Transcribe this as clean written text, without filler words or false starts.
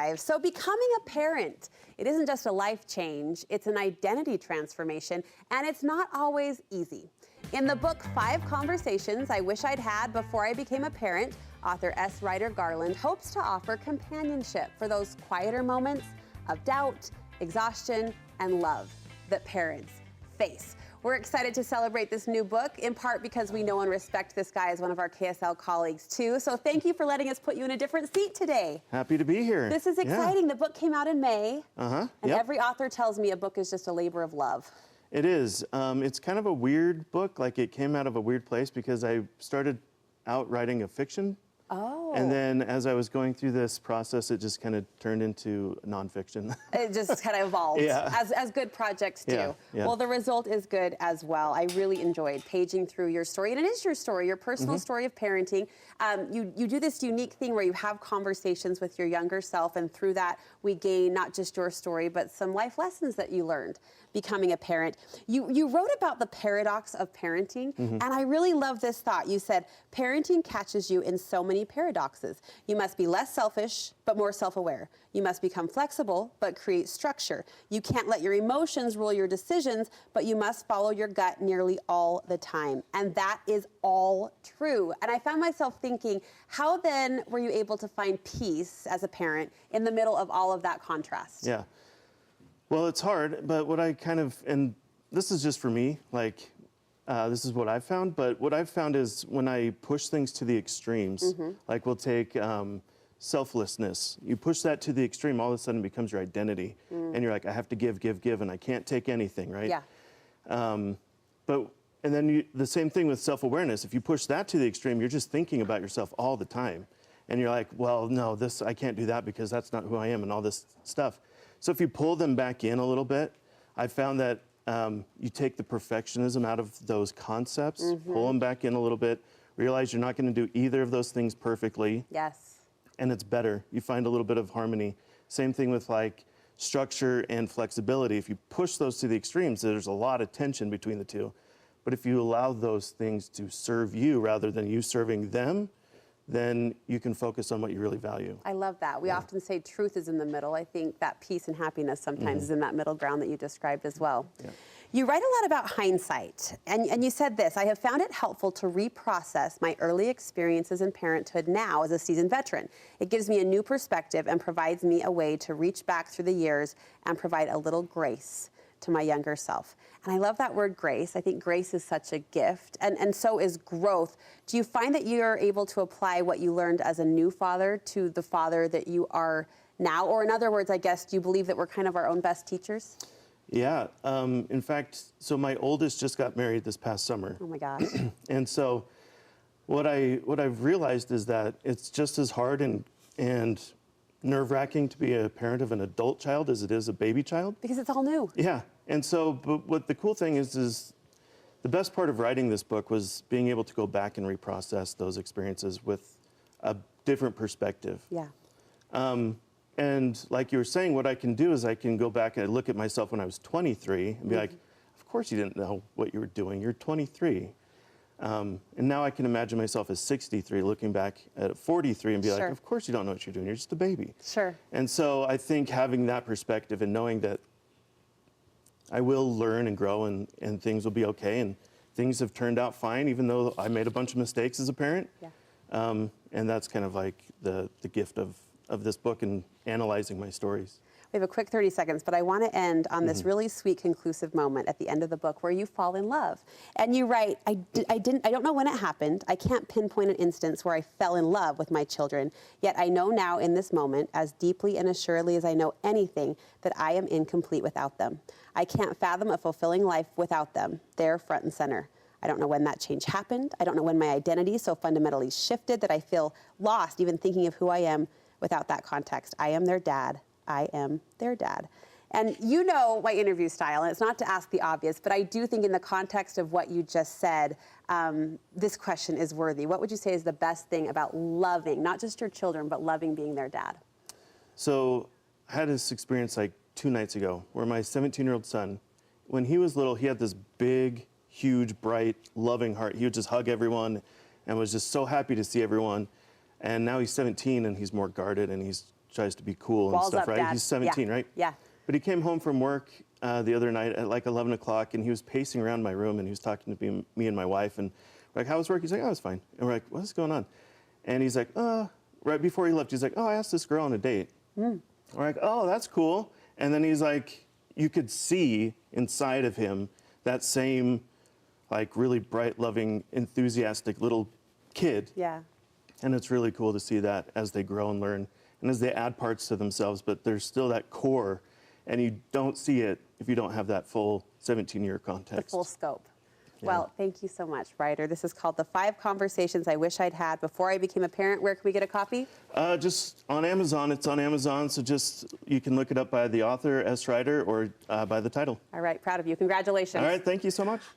5. So becoming a parent, it isn't just a life change, it's an identity transformation, and it's not always easy. In the book, 5 Conversations I Wish I'd Had Before I Became a Parent, author S. Ryder Garland hopes to offer companionship for those quieter moments of doubt, exhaustion, and love that parents face. We're excited to celebrate this new book, in part because we know and respect this guy as one of our KSL colleagues, too. So thank you for letting us put you in a different seat today. Happy to be here. This is exciting. The book came out in May, and Yep. every author tells me a book is just a labor of love. It is. It's kind of a weird book. Like, it came out of a weird place because I started out writing a fiction. Oh. And then as I was going through this process, it just kind of turned into nonfiction. It just kind of evolved, as good projects do. Yeah. Well, the result is good as well. I really enjoyed paging through your story, and it is your story, your personal story of parenting. You do this unique thing where you have conversations with your younger self, and through that, we gain not just your story, but some life lessons that you learned becoming a parent. You wrote about the paradox of parenting, and I really love this thought. You said, parenting catches you in so many paradoxes. You must be less selfish, but more self-aware. You must become flexible, but create structure. You can't let your emotions rule your decisions, but you must follow your gut nearly all the time. And that is all true. And I found myself thinking, how then were you able to find peace as a parent in the middle of all of that contrast? Yeah. Well, it's hard, but what I kind of, and this is just for me, like, this is what I've found, but what I've found is when I push things to the extremes, like we'll take selflessness, you push that to the extreme, all of a sudden it becomes your identity. And you're like, I have to give, and I can't take anything, right? Yeah. And then the same thing with self-awareness. If you push that to the extreme, you're just thinking about yourself all the time. And you're like, well, no, I can't do that because that's not who I am and all this stuff. So if you pull them back in a little bit, I found that you take the perfectionism out of those concepts, pull them back in a little bit, realize you're not going to do either of those things perfectly. Yes. And it's better. You find a little bit of harmony. Same thing with like structure and flexibility. If you push those to the extremes, there's a lot of tension between the two. But if you allow those things to serve you rather than you serving them, then you can focus on what you really value. I love that. We often say truth is in the middle. I think that peace and happiness sometimes is in that middle ground that you described as well. Yeah. You write a lot about hindsight, and you said this, I have found it helpful to reprocess my early experiences in parenthood now as a seasoned veteran. It gives me a new perspective and provides me a way to reach back through the years and provide a little grace to my younger self. And I love that word grace. I think grace is such a gift, and so is growth. Do you find that you're able to apply what you learned as a new father to the father that you are now? Or in other words, I guess, do you believe that we're kind of our own best teachers? Yeah. In fact, so my oldest just got married this past summer. Oh my gosh. And so what I've realized is that it's just as hard and nerve-wracking to be a parent of an adult child as it is a baby child. Because it's all new. Yeah. And so, but what the cool thing is the best part of writing this book was being able to go back and reprocess those experiences with a different perspective. Yeah. And like you were saying, what I can do is I can go back and look at myself when I was 23 and be like, of course you didn't know what you were doing. You're 23. And now I can imagine myself as 63 looking back at 43 and be like, of course you don't know what you're doing. You're just a baby. Sure. And so I think having that perspective and knowing that I will learn and grow and things will be okay and things have turned out fine, even though I made a bunch of mistakes as a parent. Yeah. And that's kind of like the gift of this book and analyzing my stories. We have a quick 30 seconds, but I want to end on this really sweet conclusive moment at the end of the book where you fall in love. And you write, I don't know when it happened. I can't pinpoint an instance where I fell in love with my children. Yet I know now in this moment, as deeply and assuredly as I know anything, that I am incomplete without them. I can't fathom a fulfilling life without them. They're front and center. I don't know when that change happened. I don't know when my identity so fundamentally shifted that I feel lost even thinking of who I am without that context. I am their dad. I am their dad. And you know my interview style, and it's not to ask the obvious, but I do think in the context of what you just said, this question is worthy. What would you say is the best thing about loving, not just your children, but loving being their dad? So I had this experience like 2 nights ago where my 17-year-old son, when he was little, he had this big, huge, bright, loving heart. He would just hug everyone and was just so happy to see everyone. And now he's 17 and he's more guarded and he's tries to be cool and Walls stuff, up, right? Dad. He's 17, Yeah. right? Yeah. But he came home from work the other night at like 11 o'clock, and he was pacing around my room, and he was talking to me and my wife, and we're like, how was work? He's like, oh, it was fine. And we're like, what's going on? And he's like, right before he left, he's like, oh, I asked this girl on a date. We're like, oh, that's cool. And then he's like, you could see inside of him that same, like, really bright, loving, enthusiastic little kid. Yeah. And it's really cool to see that as they grow and learn and as they add parts to themselves, but there's still that core, and you don't see it if you don't have that full 17-year context. The full scope. Well, thank you so much, Ryder. This is called The 5 Conversations I Wish I'd Had Before I Became a Parent. Where can we get a copy? Just on Amazon. It's on Amazon, so just you can look it up by the author, S. Ryder, or by the title. All right, proud of you. Congratulations. All right, thank you so much.